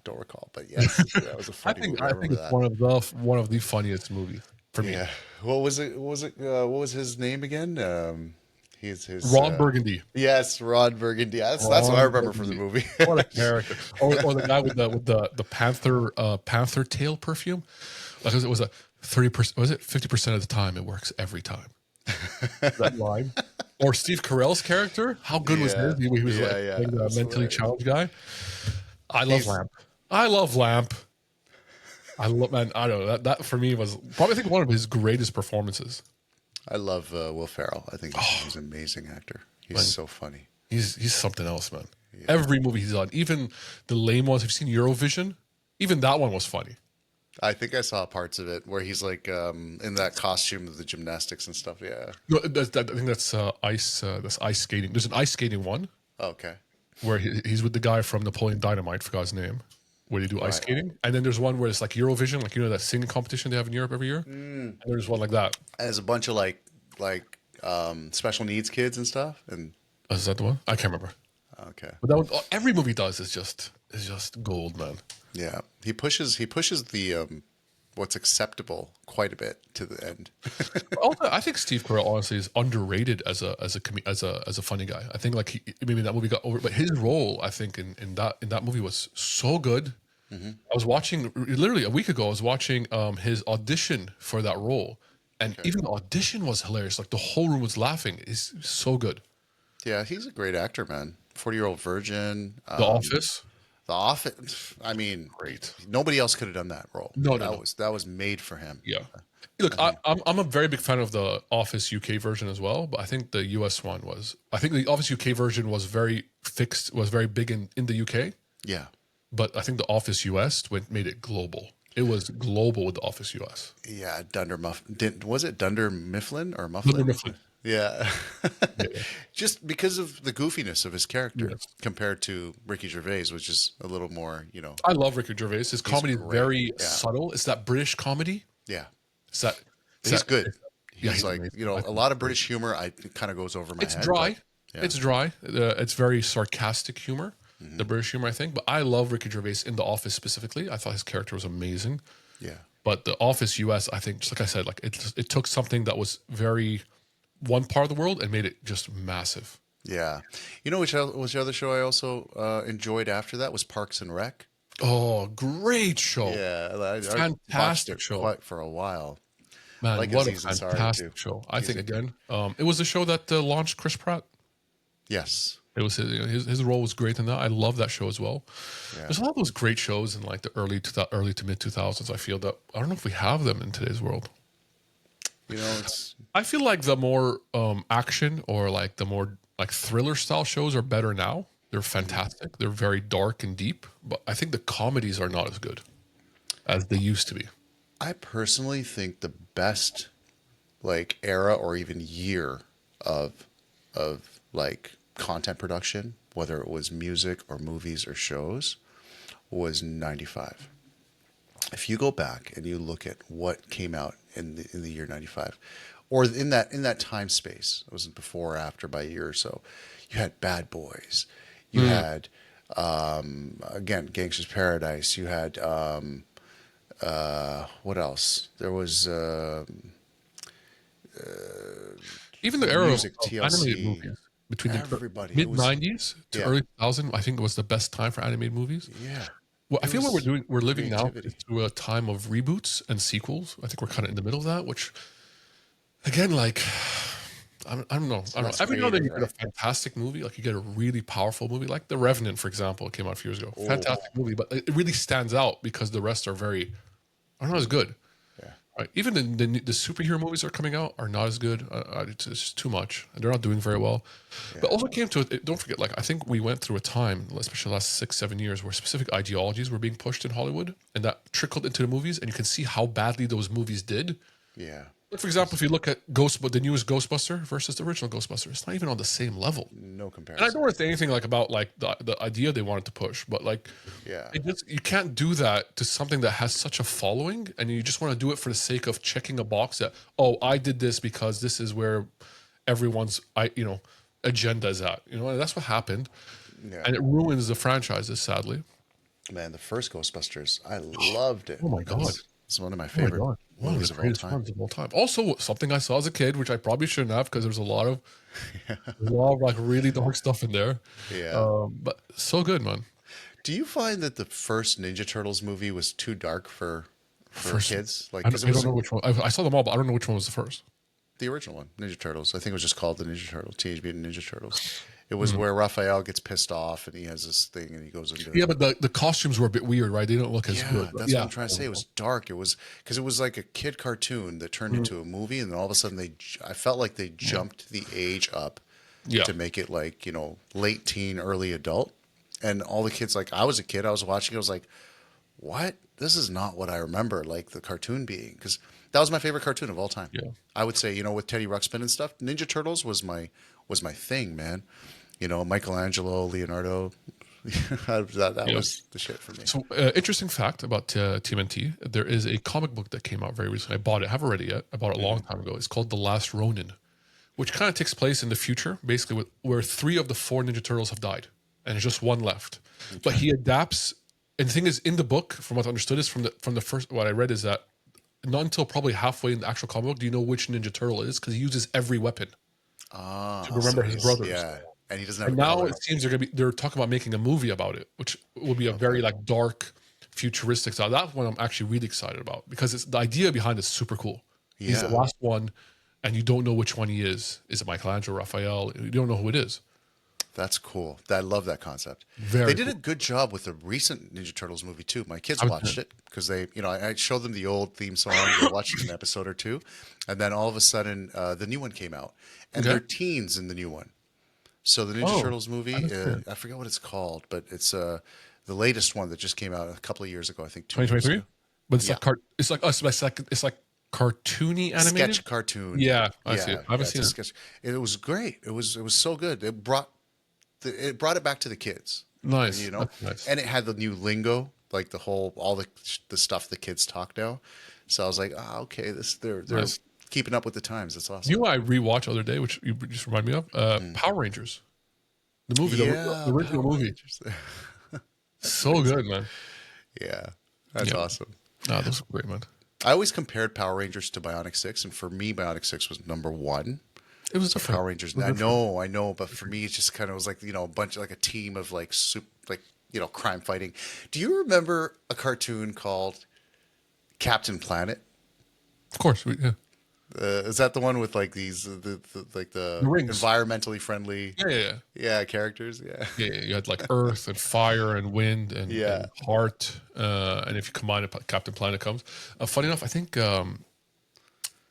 Don't recall, but yes, that was a funny movie. I think it's one of the funniest movies for me. Yeah. What was it? What was his name again? His Ron Burgundy. Yes, Ron Burgundy. That's what I remember from the movie. What a character! Or the guy with the panther tail perfume. Like it was a 30%. Was it 50% of the time? It works every time. That line. Or Steve Carell's character. How good was his? He was a mentally challenged guy. I love Lamp. I don't know. That for me was probably I think one of his greatest performances. I love Will Ferrell. I think he's an amazing actor. He's so funny. He's something else, man. Yeah. Every movie he's on, even the lame ones. Have you seen Eurovision? Even that one was funny. I think I saw parts of it where he's like in that costume of the gymnastics and stuff. Yeah. No, I think that's ice. That's ice skating. There's an ice skating one. Okay. Where he's with the guy from Napoleon Dynamite. Forgot his name. Where they do ice skating, and then there's one where it's like Eurovision, like that singing competition they have in Europe every year. And there's one like that. And there's a bunch of like special needs kids and stuff. And is that the one? I can't remember. Okay. But that one, every movie does is just gold, man. Yeah, he pushes the what's acceptable quite a bit to the end. Also, I think Steve Carell honestly is underrated as a funny guy. I think like maybe that movie got over, but his role I think in that movie was so good. Mm-hmm. I was watching literally a week ago. I was watching his audition for that role, and even the audition was hilarious. Like the whole room was laughing. He's so good. Yeah, he's a great actor, man. 40-Year-Old Virgin. The Office. The Office. I mean, great. Nobody else could have done that role. No, that was made for him. Yeah. Look, I'm a very big fan of the Office UK version as well, but I think the US one was. I think the Office UK version was very fixed, was very big in the UK. Yeah. But I think the Office US made it global. It was global with the Office US. Yeah, was it Dunder Mifflin or Mufflin? Dunder Mifflin. Yeah. Yeah. Just because of the goofiness of his character Yes. compared to Ricky Gervais, which is a little more, I love Ricky Gervais. His comedy is great. very Yeah. subtle. It's that British comedy. Yeah. It's that. He's good. He's he's like, amazing. a lot of British humor, it kind of goes over my It's head. dry. but, yeah. It's dry. It's very sarcastic humor, Mm-hmm. the British humor, I think. But I love Ricky Gervais in The Office specifically. I thought his character was amazing. Yeah. But The Office US, I think, just like I said, like it took something that was very one part of the world and made it just massive. Yeah. You know which other show I also enjoyed after that was Parks and Rec? Oh, great show. Yeah. I watched Fantastic it show. quite for a while. Man, like what a Aziz Ansari, fantastic too. show. I think, again, it was the show that launched Chris Pratt. Yes. It was his role was great in that. I love that show as well. Yeah. There's a lot of those great shows in like the early to mid 2000s. I feel that I don't know if we have them in today's world. I feel like the more action or like the more like thriller style shows are better now. They're fantastic. They're very dark and deep, but I think the comedies are not as good as they used to be. I personally think the best like era or even year of like content production, whether it was music or movies or shows, was 95. If you go back and you look at what came out in the year 95, or in that time space, it wasn't before or after by a year or so, you had Bad Boys, you had again Gangster's Paradise, you had what else? There was even the era music, of TLC, animated movies between everybody. the mid 90s to yeah. early 2000. I think it was the best time for animated movies. Yeah. Well, I feel what we're living creativity. now is through a time of reboots and sequels. I think we're kind of in the middle of that, which again, like I don't know. Every now and then you get a fantastic movie, like you get a really powerful movie, like The Revenant, for example, it came out a few years ago. Fantastic movie, but it really stands out because the rest are not as good. Yeah. Right. Even the superhero movies that are coming out are not as good. It's just too much. They're not doing very well. Yeah. But also came to it. Don't forget, like I think we went through a time, especially the last 6-7 years, where specific ideologies were being pushed in Hollywood, and that trickled into the movies, and you can see how badly those movies did. Yeah. Like for example, if you look at the newest Ghostbuster versus the original Ghostbuster, it's not even on the same level. No comparison. And I don't want to say anything like about like the idea they wanted to push, but like, yeah, you can't do that to something that has such a following, and you just want to do it for the sake of checking a box that I did this because this is where everyone's agenda is at. And that's what happened, and it ruins the franchises sadly. Man, the first Ghostbusters, I loved it. Oh my god. It's one of my favorite movies of all time. Also, something I saw as a kid, which I probably shouldn't have, because there's a lot of like really dark stuff in there. Yeah, but so good, man. Do you find that the first Ninja Turtles movie was too dark for kids? Like, I don't know which one. I saw them all, but I don't know which one was the first. The original one, Ninja Turtles. I think it was just called the Ninja Turtles, Teenage Mutant Ninja Turtles. It was where Raphael gets pissed off and he has this thing and he goes into but the costumes were a bit weird, right? They don't look as good. That's what I'm trying to say. It was dark. It was because it was like a kid cartoon that turned into a movie, and then all of a sudden I felt like they jumped the age up to make it like late teen, early adult, and all the kids, like I was a kid, I was watching, I was like, what? This is not what I remember like the cartoon being, because that was my favorite cartoon of all time. Yeah, I would say with Teddy Ruxpin and stuff, Ninja Turtles was my thing, man. Michelangelo, Leonardo, that was the shit for me. So, interesting fact about TMNT, there is a comic book that came out very recently. I bought it. I haven't read it yet. I bought it a long time ago. It's called The Last Ronin, which kind of takes place in the future, basically where 3 of the 4 Ninja Turtles have died, and there's just 1 left. Okay. But he adapts, and the thing is, in the book, from what I understood is from the first, what I read is that not until probably halfway in the actual comic book do you know which Ninja Turtle it is, because he uses every weapon to remember his brothers. Yeah. And he doesn't have. And now it seems they're talking about making a movie about it, which will be a very like dark, futuristic style. That's what I'm actually really excited about, because the idea behind it's super cool. Yeah. He's the last one, and you don't know which one he is. Is it Michelangelo, Raphael? You don't know who it is. That's cool. I love that concept. Very They did cool. a good job with the recent Ninja Turtles movie too. My kids I was watched gonna- it because they, I showed them the old theme song. They watched an episode or two, and then all of a sudden, the new one came out, and Okay. they're teens in the new one. So the Ninja Oh, Turtles movie, I didn't see it. I forget what it's called, but it's the latest one that just came out a couple of years ago. I think 2 years 2023. ago. But it's Yeah. like it's like us. It's like cartoony animated. Sketch cartoon. Yeah, I see it. I haven't it's seen a it. sketch. It was great. It was so good. It brought it back to the kids. Nice. You know, That's nice. and it had the new lingo, like all the stuff the kids talk now. So I was like, okay, they're Nice. keeping up with the times. That's awesome. You know what I rewatched the other day, which you just remind me of? Power Rangers, the movie, the original Power movie. Rangers. So good, man. Yeah, that's Yeah. awesome. No, that was great, man. I always compared Power Rangers to Bionic Six, and for me, Bionic Six was number one. It was different. Power Rangers. It was I different. know, but for me, it just kind of was like a bunch of like a team of like crime fighting. Do you remember a cartoon called Captain Planet? Of course, yeah. Is that the one with like these the rings. environmentally friendly Yeah. characters? Yeah. Yeah, you had like Earth and Fire and Wind and, Yeah. and Heart, and if you combine it, Captain Planet comes. Funny enough, I think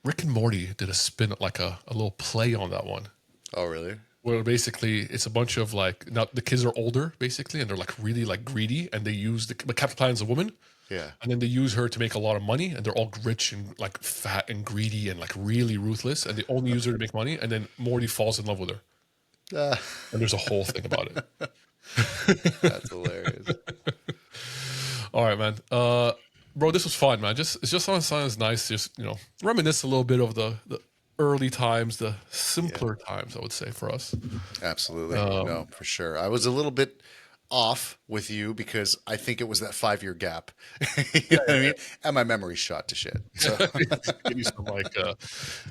Rick and Morty did a spin, like a little play on that one, Oh, really? where basically it's a bunch of like, now the kids are older basically, and they're like really like greedy, and they use but Captain Planet's a woman. Yeah. And then they use her to make a lot of money, and they're all rich and like fat and greedy and like really ruthless, and they only use her to make money. And then Morty falls in love with her, and there's a whole thing about it. That's hilarious. All right, man. Bro, this was fun, man. It's just sounds nice. Just reminisce a little bit of the early times, the simpler times, I would say, for us. Absolutely. No, for sure. I was a little bit off with you because I think it was that 5-year gap. You know what I mean? And my memory's shot to shit. So Give you some like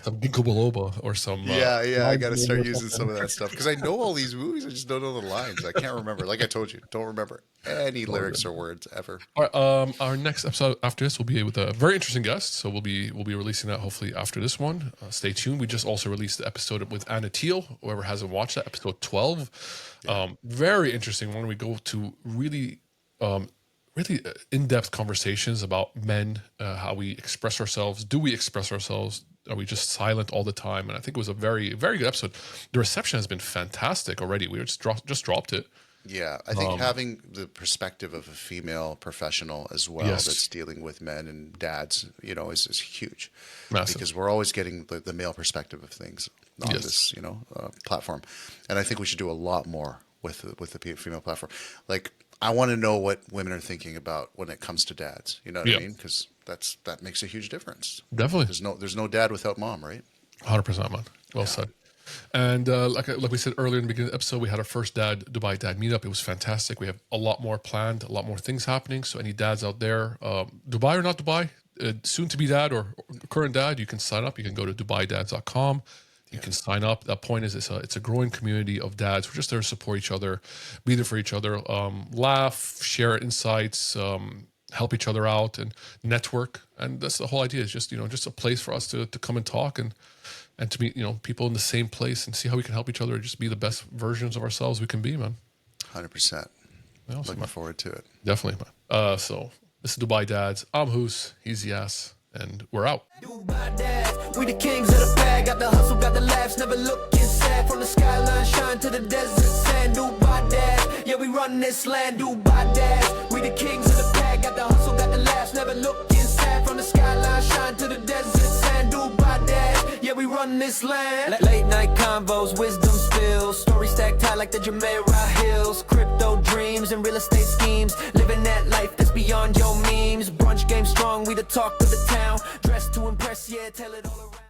some ginkgo biloba or some. I got to start or using some of that stuff because I know all these movies. I just don't know the lines. I can't remember. Like I told you, don't remember any lyrics or words ever. All right, our next episode after this will be with a very interesting guest. So we'll be releasing that hopefully after this one. Stay tuned. We just also released the episode with Anna Teal. Whoever hasn't watched that, episode 12. Very interesting one. We go to really in-depth conversations about men, how we express ourselves. Do we express ourselves? Are we just silent all the time? And I think it was a very, very good episode. The reception has been fantastic already. We just dropped it. Yeah, I think having the perspective of a female professional as well that's dealing with men and dads, is huge. Massive. Because we're always getting the male perspective of things on this, platform. And I think we should do a lot more with the female platform. Like, I want to know what women are thinking about when it comes to dads. You know what I mean? Because that makes a huge difference. Definitely. There's no dad without mom, right? 100%, man. Well said. And like we said earlier in the beginning of the episode, we had our first Dubai dad meetup. It was fantastic. We have a lot more planned, a lot more things happening. So any dads out there, Dubai or not Dubai, soon to be dad or current dad, you can sign up. You can go to DubaiDads.com. You can sign up. That point is it's a growing community of dads. We're just there to support each other, be there for each other, laugh, share insights, help each other out, and network. And that's the whole idea. Is just just a place for us to come and talk and to meet people in the same place and see how we can help each other, just be the best versions of ourselves we can be, man. 100%. Looking forward to it. Definitely, man. So this is Dubai Dads. I'm Hoos. He's Yas. And we're out. Dubai dads, we the kings of the bag. Got the hustle, got the laughs, never looking sad. From the skyline, shine to the desert sand. Dubai dads, yeah, we run this land. Dubai dads, we the kings of the bag. Got the hustle, got the laughs, never looking sad. From the skyline, shine to the desert sand. Dubai dads, yeah, we run this land. Late night convos, wisdom spills. Story stacked high like the Jumeirah Hills. Crypto dreams and real estate schemes. Living that life that's beyond your memes. Brunch game strong, we the talk of the town. Dressed to impress, yeah, tell it all around.